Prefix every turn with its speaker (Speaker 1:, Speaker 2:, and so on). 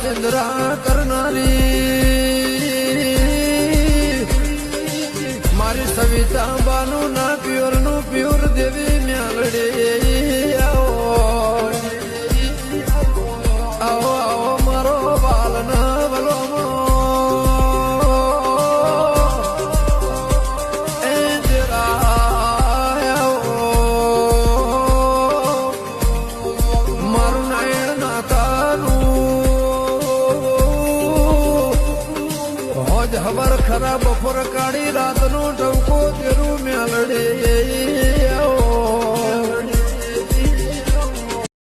Speaker 1: ચંદ્રા કરનારી મારી સવિતા બાનું ના પ્યોર નું પ્યોર દેવી મ્યાલડે આવો આવો મારો બાલ ના બલો ખબર ખરા બપોર કાઢી રાતનો ટવકો તેરું મેલડે